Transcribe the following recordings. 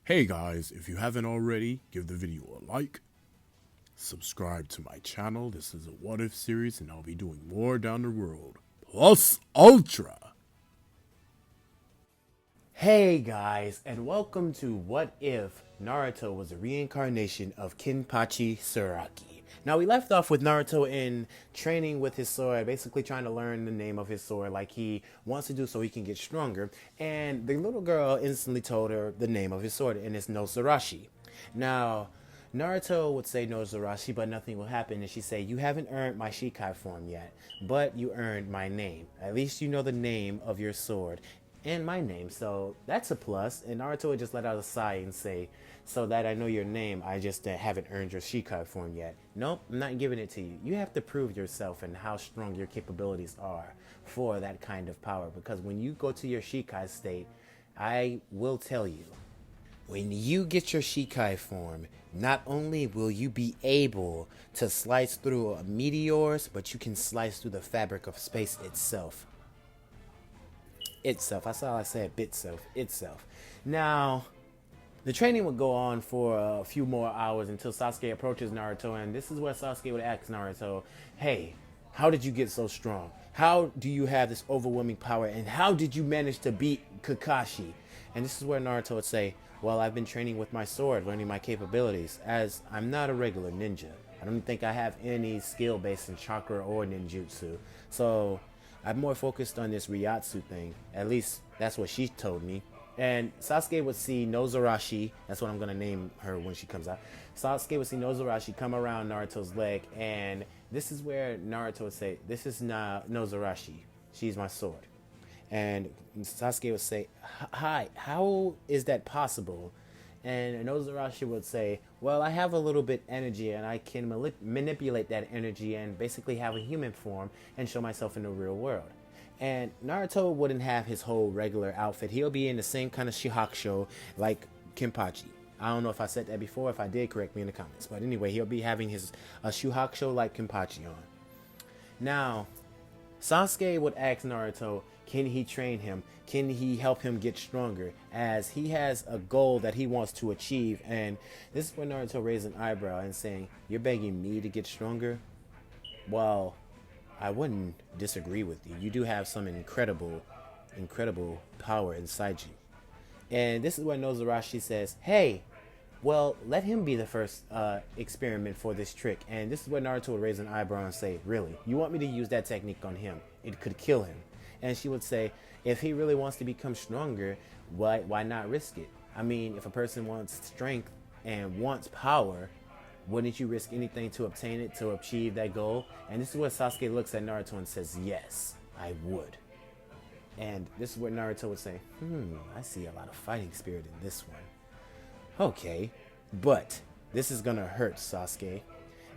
Hey guys, if you haven't already, give the video a like, subscribe to my channel. This is a what if series and I'll be doing more down the road. Plus Ultra! Hey guys, and welcome to What If Naruto was a reincarnation of Kenpachi Zaraki. Now we left off with Naruto in training with his sword, basically trying to learn the name of his sword like he wants to do so he can get stronger. And the little girl instantly told her the name of his sword, and it's no Zarashi. Now, Naruto would say no Zarashi, but nothing will happen. And she'd say, you haven't earned my Shikai form yet, but you earned my name. At least you know the name of your sword and my name, so that's a plus. And Naruto would just let out a sigh and say, so that I know your name, I just haven't earned your Shikai form yet. Nope, I'm not giving it to you. You have to prove yourself and how strong your capabilities are for that kind of power, because when you go to your Shikai state, I will tell you, when you get your Shikai form, not only will you be able to slice through meteors, but you can slice through the fabric of space itself. I saw I said itself. Now, the training would go on for a few more hours until Sasuke approaches Naruto, and this is where Sasuke would ask Naruto, hey, how did you get so strong? How do you have this overwhelming power, and how did you manage to beat Kakashi? And this is where Naruto would say, well, I've been training with my sword, learning my capabilities, as I'm not a regular ninja. I don't think I have any skill based in chakra or ninjutsu. So I'm more focused on this Ryatsu thing. At least that's what she told me. And Sasuke would see Nozarashi, that's what I'm going to name her when she comes out. Sasuke would see Nozarashi come around Naruto's leg, and this is where Naruto would say, this is not Nozarashi, she's my sword. And Sasuke would say, hi, how is that possible? And Nozarashi would say, well, I have a little bit energy and I can manipulate that energy and basically have a human form and show myself in the real world. And Naruto wouldn't have his whole regular outfit. He'll be in the same kind of shihakusho like Kenpachi. I don't know if I said that before. If I did, correct me in the comments. But anyway, he'll be having his shihakusho like Kenpachi on. Now, Sasuke would ask Naruto, can he train him? Can he help him get stronger? As he has a goal that he wants to achieve. And this is when Naruto raised an eyebrow and saying, you're begging me to get stronger? Well, I wouldn't disagree with you. You do have some incredible power inside you. And this is when Nozarashi says, hey, well, let him be the first experiment for this trick. And this is where Naruto would raise an eyebrow and say, really? You want me to use that technique on him? It could kill him. And she would say, if he really wants to become stronger, why not risk it? I mean, if a person wants strength and wants power, wouldn't you risk anything to obtain it, to achieve that goal? And this is where Sasuke looks at Naruto and says, yes, I would. And this is where Naruto would say, I see a lot of fighting spirit in this one. Okay, but this is gonna hurt Sasuke,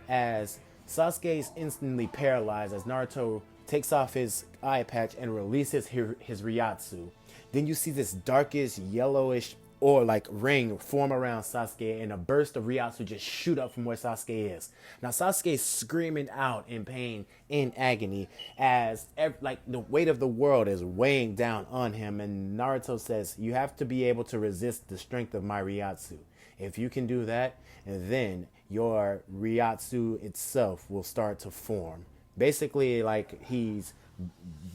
as Sasuke is instantly paralyzed as Naruto takes off his eye patch and releases his Ryatsu. Then you see this darkish yellowish or like ring form around Sasuke, and a burst of Ryatsu just shoot up from where Sasuke is. Now Sasuke is screaming out in pain, in agony, as like the weight of the world is weighing down on him. And Naruto says, you have to be able to resist the strength of my Ryatsu. If you can do that, then your Ryatsu itself will start to form. Basically, like he's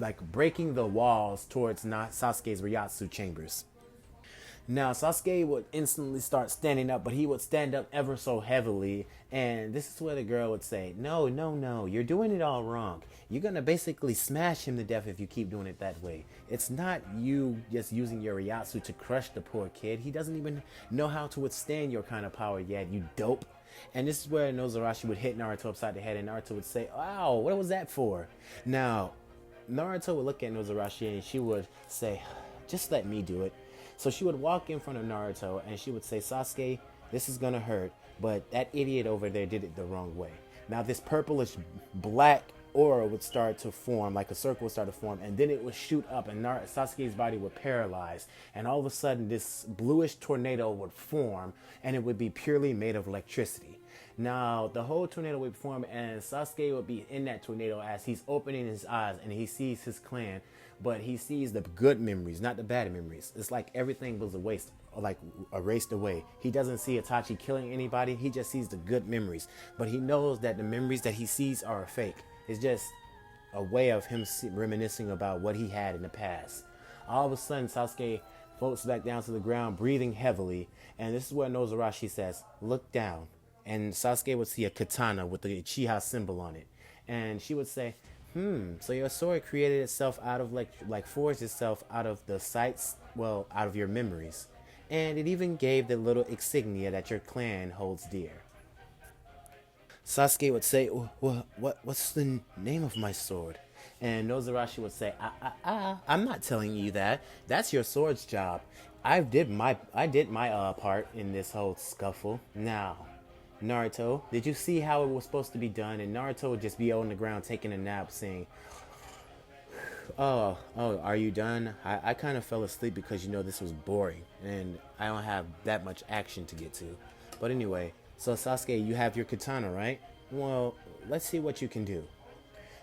like breaking the walls towards Sasuke's Ryatsu chambers. Now, Sasuke would instantly start standing up, but he would stand up ever so heavily. And this is where the girl would say, no, you're doing it all wrong. You're going to basically smash him to death if you keep doing it that way. It's not you just using your Ryatsu to crush the poor kid. He doesn't even know how to withstand your kind of power yet, you dope. And this is where Nozarashi would hit Naruto upside the head, and Naruto would say, wow, what was that for? Now, Naruto would look at Nozarashi and she would say, just let me do it. So she would walk in front of Naruto and she would say, Sasuke, this is gonna hurt, but that idiot over there did it the wrong way. Now this purplish black aura would start to form, like a circle would start to form, and then it would shoot up and Sasuke's body would paralyze. And all of a sudden this bluish tornado would form, and it would be purely made of electricity. Now the whole tornado would form, and Sasuke would be in that tornado as he's opening his eyes and he sees his clan but he sees the good memories, not the bad memories. It's like everything was a waste, like erased away. He doesn't see Itachi killing anybody. He just sees the good memories, but he knows that the memories that he sees are fake. It's just a way of him reminiscing about what he had in the past. All of a sudden, Sasuke floats back down to the ground, breathing heavily, and this is where Nozarashi says, "Look down." And Sasuke would see a katana with the Uchiha symbol on it, and she would say, so your sword created itself out of like forged itself out of the sights, well, out of your memories. And it even gave the little insignia that your clan holds dear. Sasuke would say, what's the name of my sword? And Nozarashi would say, I'm not telling you that. That's your sword's job. I did my part in this whole scuffle. Now, Naruto, did you see how it was supposed to be done? And Naruto would just be on the ground taking a nap saying, are you done? I kind of fell asleep because, this was boring and I don't have that much action to get to. But anyway, so Sasuke, you have your katana, right? Well, let's see what you can do.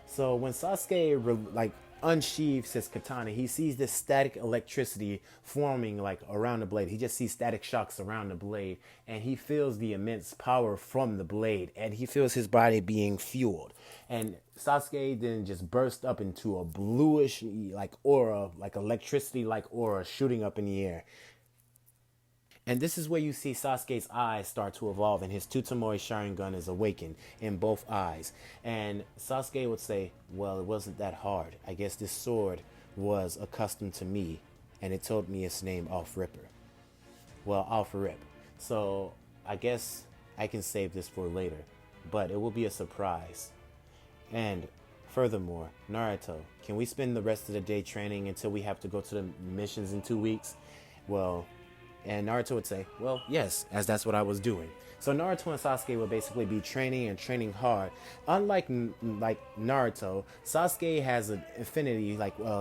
So when Sasuke unsheathes his katana, he sees this static electricity forming around the blade. He just sees static shocks around the blade, and he feels the immense power from the blade, and he feels his body being fueled. And Sasuke then just burst up into a bluish aura, electricity aura shooting up in the air. And this is where you see Sasuke's eyes start to evolve, and his Tsutomoe Sharingan is awakened in both eyes. And Sasuke would say, well, it wasn't that hard. I guess this sword was accustomed to me, and it told me its name off ripper. Well, off rip. So I guess I can save this for later, but it will be a surprise. And furthermore, Naruto, can we spend the rest of the day training until we have to go to the missions in 2 weeks? Well, and Naruto would say, well, yes, as that's what I was doing. So Naruto and Sasuke would basically be training hard. Unlike Naruto, Sasuke has an affinity,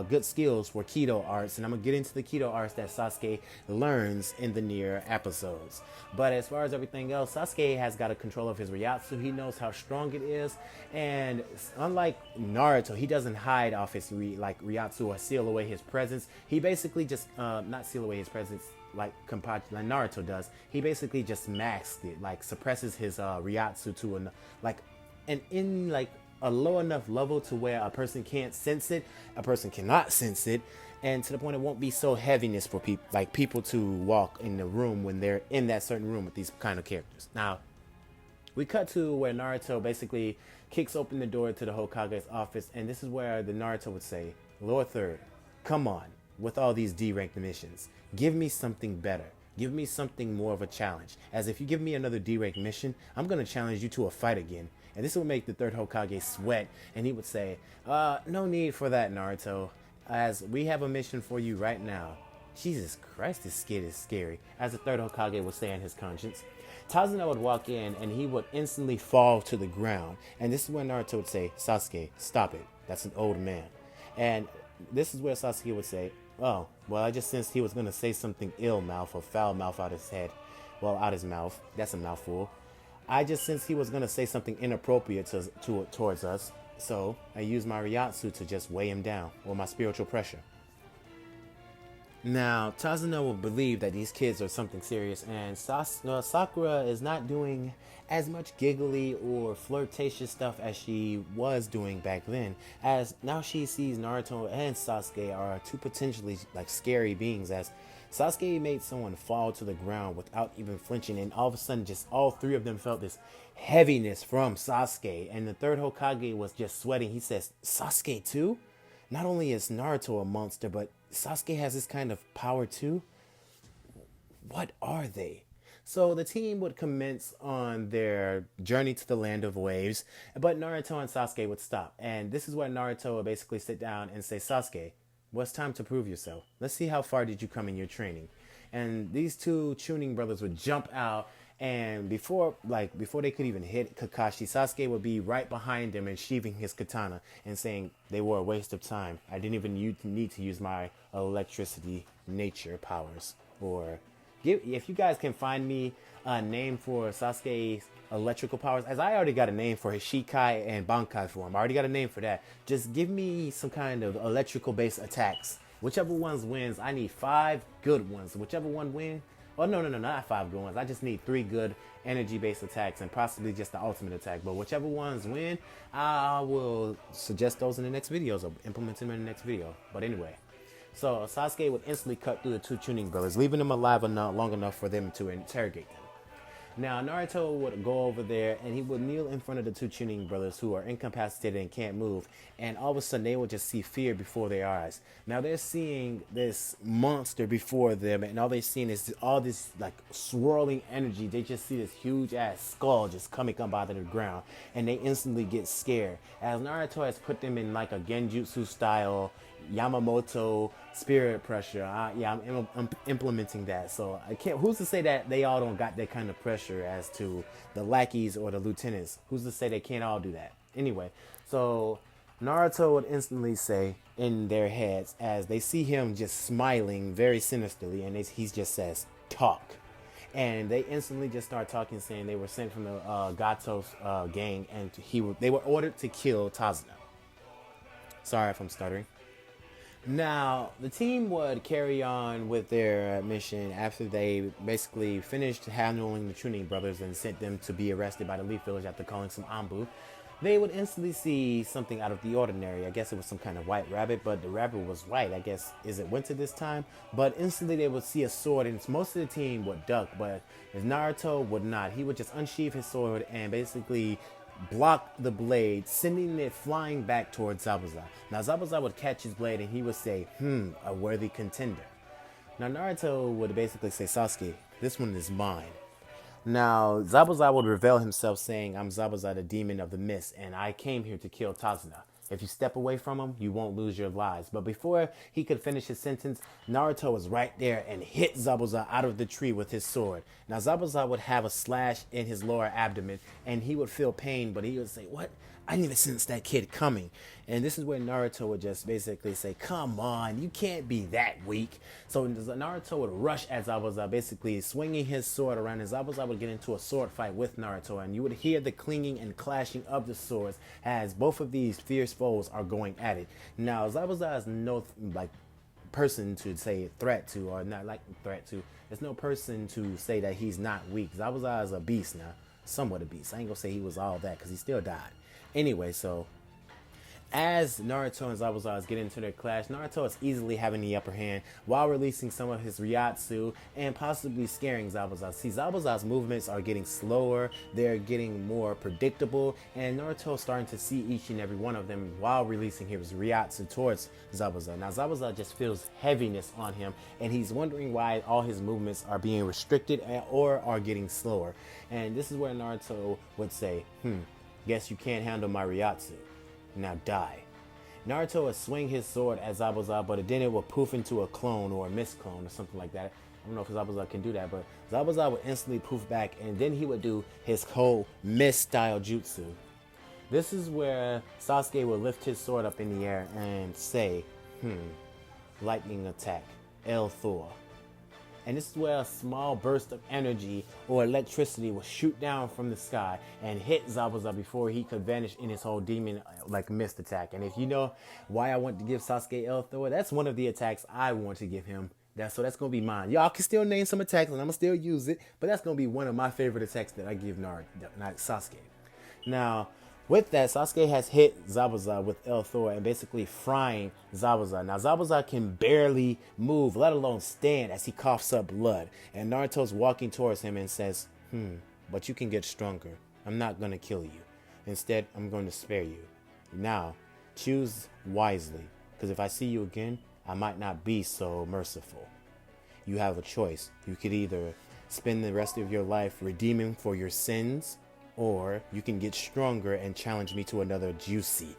good skills for Kido arts. And I'm going to get into the Kido arts that Sasuke learns in the near episodes. But as far as everything else, Sasuke has got a control of his Ryatsu. He knows how strong it is. And unlike Naruto, he doesn't hide off his Ryatsu or seal away his presence. He basically just, not seal away his presence, like Kenpachi, like Naruto does. He basically just masks it, suppresses his Ryatsu to a low enough level to where a person can't sense it, a person cannot sense it, and to the point it won't be so heaviness for people to walk in the room when they're in that certain room with these kind of characters. Now, we cut to where Naruto basically kicks open the door to the Hokage's office, and this is where the Naruto would say, Lord Third, come on, with all these D-ranked missions. Give me something better. Give me something more of a challenge. As if you give me another D-rank mission, I'm going to challenge you to a fight again. And this will make the third Hokage sweat. And he would say, no need for that, Naruto, as we have a mission for you right now. Jesus Christ, this kid is scary, as the third Hokage would say in his conscience. Tazuna would walk in and he would instantly fall to the ground. And this is when Naruto would say, Sasuke, stop it. That's an old man. And this is where Sasuke would say, oh, well, I just sensed he was going to say something ill-mouth or foul-mouth out his head. Well, out his mouth. That's a mouthful. I just sensed he was going to say something inappropriate towards us. So I used my Ryatsu to just weigh him down, or my spiritual pressure. Now, Tazuna will believe that these kids are something serious, and Sakura is not doing as much giggly or flirtatious stuff as she was doing back then, as now she sees Naruto and Sasuke are two potentially scary beings, as Sasuke made someone fall to the ground without even flinching, and all of a sudden just all three of them felt this heaviness from Sasuke, and the third Hokage was just sweating. He says, Sasuke too? Not only is Naruto a monster, but Sasuke has this kind of power too? What are they? So the team would commence on their journey to the land of waves, but Naruto and Sasuke would stop. And this is where Naruto would basically sit down and say, Sasuke, well, it's time to prove yourself. Let's see how far did you come in your training. And these two Chunin brothers would jump out, and before they could even hit Kakashi, Sasuke would be right behind them and sheathing his katana and saying they were a waste of time. I didn't even need to use my electricity nature powers, or If you guys can find me a name for Sasuke's electrical powers, as I already got a name for his Shikai and Bankai form. I already got a name for that. Just give me some kind of electrical based attacks. Whichever ones wins, I need 5 good ones. Whichever one wins. Oh, no, not 5 good ones. I just need 3 good energy-based attacks and possibly just the ultimate attack. But whichever ones win, I will suggest those in the next videos or implement them in the next video. But anyway, so Sasuke would instantly cut through the 2 tuning brothers, leaving them alive long enough for them to interrogate them. Now, Naruto would go over there and he would kneel in front of the 2 tuning brothers who are incapacitated and can't move. And all of a sudden, they would just see fear before their eyes. Now, they're seeing this monster before them, and all they're seeing is all this like swirling energy. They just see this huge ass skull just coming up out of the ground, and they instantly get scared. As Naruto has put them in like a genjutsu style Yamamoto spirit pressure. I'm implementing that. So I can't. Who's to say that they all don't got that kind of pressure as to the lackeys or the lieutenants? Who's to say they can't all do that? Anyway, so Naruto would instantly say in their heads as they see him just smiling very sinisterly, and he just says, "Talk." And they instantly just start talking, saying they were sent from the Gato's gang, and they were ordered to kill Tazuna. Sorry if I'm stuttering. Now, the team would carry on with their mission after they basically finished handling the Chunin brothers and sent them to be arrested by the Leaf Village after calling some Anbu. They would instantly see something out of the ordinary. I guess it was some kind of white rabbit, but the rabbit was white. I guess, is it winter this time? But instantly they would see a sword, and most of the team would duck, but Naruto would not. He would just unsheath his sword and basically block the blade, sending it flying back towards Zabuza. Now Zabuza would catch his blade and he would say, a worthy contender. Now Naruto would basically say, Sasuke, this one is mine. Now Zabuza would reveal himself saying, I'm Zabuza, the demon of the mist, and I came here to kill Tazuna. If you step away from him, you won't lose your lives. But before he could finish his sentence, Naruto was right there and hit Zabuza out of the tree with his sword. Now Zabuza would have a slash in his lower abdomen and he would feel pain, but he would say, what? I didn't even sense that kid coming. And this is where Naruto would just basically say, come on, you can't be that weak. So Naruto would rush at Zabuza, basically swinging his sword around, and Zabuza would get into a sword fight with Naruto, and you would hear the clanging and clashing of the swords as both of these fierce foes are going at it. Now, Zabuza is no person to say threat to, or not like threat to. There's no person to say that he's not weak. Zabuza is a beast now, somewhat a beast. I ain't gonna say he was all that because he still died. Anyway, so as Naruto and Zabuza get into their clash, Naruto is easily having the upper hand while releasing some of his Ryatsu and possibly scaring Zabuza. See, Zabuza's movements are getting slower, they're getting more predictable, and Naruto is starting to see each and every one of them while releasing his Ryatsu towards Zabuza. Now, Zabuza just feels heaviness on him, and he's wondering why all his movements are being restricted or are getting slower. And this is where Naruto would say, guess you can't handle my Ryatsu. Now die. Naruto would swing his sword at Zabuza, but then it would poof into a clone or a mist clone or something like that. I don't know if Zabuza can do that, but Zabuza would instantly poof back, and then he would do his whole mist style jutsu. This is where Sasuke would lift his sword up in the air and say, lightning attack, El Thor. And this is where a small burst of energy or electricity will shoot down from the sky and hit Zabuza before he could vanish in his whole demon like mist attack. And if you know why I want to give Sasuke El Thor, that's one of the attacks I want to give him. So that's going to be mine. Y'all can still name some attacks and I'm going to still use it, but that's going to be one of my favorite attacks that I give Sasuke. Now, with that, Sasuke has hit Zabuza with El Thor and basically frying Zabuza. Now, Zabuza can barely move, let alone stand, as he coughs up blood. And Naruto's walking towards him and says, but you can get stronger. I'm not going to kill you. Instead, I'm going to spare you. Now, choose wisely, because if I see you again, I might not be so merciful. You have a choice. You could either spend the rest of your life redeeming for your sins, or you can get stronger and challenge me to another juicy,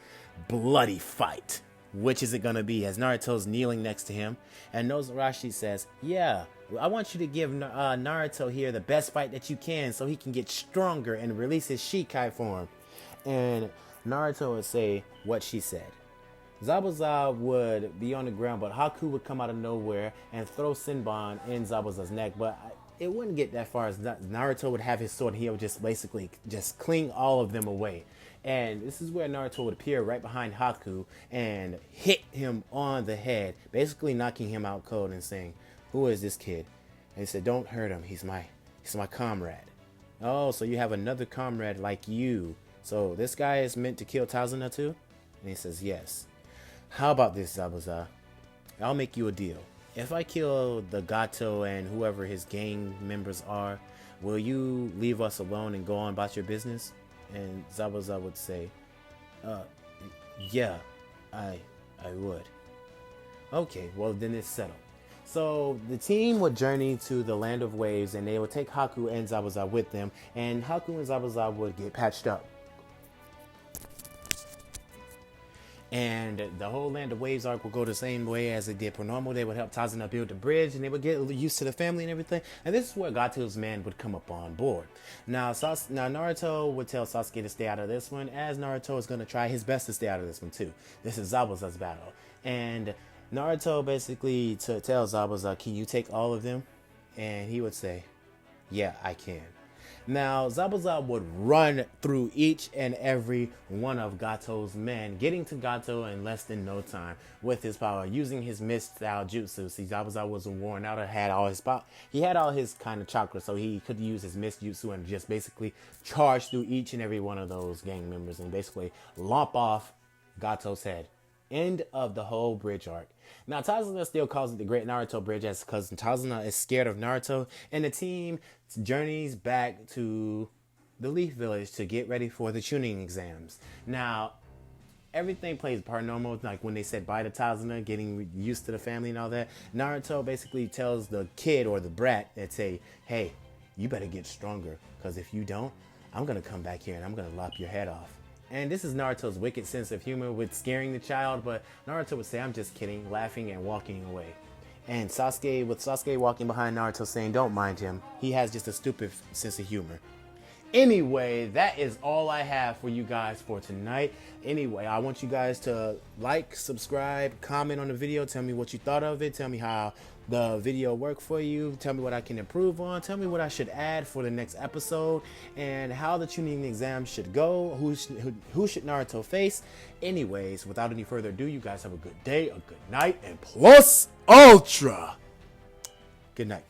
bloody fight. Which is it going to be? As Naruto's kneeling next to him, and Nozarashi says, yeah, I want you to give Naruto here the best fight that you can so he can get stronger and release his Shikai form. And Naruto would say what she said. Zabuza would be on the ground, but Haku would come out of nowhere and throw Senbon in Zabuza's neck. But it wouldn't get that far, as Naruto would have his sword and he would just basically just cling all of them away. And this is where Naruto would appear right behind Haku and hit him on the head, basically knocking him out cold and saying, "Who is this kid?" And he said, "Don't hurt him. He's my comrade." "Oh, so you have another comrade like you. So this guy is meant to kill Tazuna too?" And he says, "Yes." "How about this, Zabuza? I'll make you a deal. If I kill the Gato and whoever his gang members are, will you leave us alone and go on about your business?" And Zabuza would say, "Yeah, I would." "Okay, well then it's settled." So the team would journey to the Land of Waves, and they would take Haku and Zabuza with them, and Haku and Zabuza would get patched up. And the whole Land of Waves arc will go the same way as it did for normal. They would help Tazuna build the bridge, and they would get used to the family and everything. And this is where Gato's man would come up on board. Now Naruto would tell Sasuke to stay out of this one, as Naruto is going to try his best to stay out of this one too. This is Zabuza's battle. And Naruto basically tells Zabuza, "Can you take all of them?" And he would say, "Yeah, I can." Now, Zabuza would run through each and every one of Gato's men, getting to Gato in less than no time with his power, using his mist-style jutsu. See, Zabuza wasn't worn out, had all his power. He had all his kind of chakra, so he could use his mist jutsu and just basically charge through each and every one of those gang members and basically lomp off Gato's head. End of the whole bridge arc. Now, Tazuna still calls it the Great Naruto Bridge, as because Tazuna is scared of Naruto, and the team journeys back to the Leaf Village to get ready for the tuning exams. Now, everything plays part normal, like when they said bye to Tazuna, getting used to the family and all that. Naruto basically tells the kid or the brat that say, "Hey, you better get stronger, because if you don't, I'm going to come back here and I'm going to lop your head off." And this is Naruto's wicked sense of humor with scaring the child, but Naruto would say, "I'm just kidding," laughing and walking away. And Sasuke walking behind Naruto saying, "Don't mind him. He has just a stupid sense of humor." Anyway, that is all I have for you guys for tonight. Anyway, I want you guys to like, subscribe, comment on the video. Tell me what you thought of it. Tell me how the video worked for you. Tell me what I can improve on. Tell me what I should add for the next episode, and how the tuning exam should go. Who should Naruto face? Anyways, without any further ado, you guys have a good day, a good night, and plus ultra. Good night.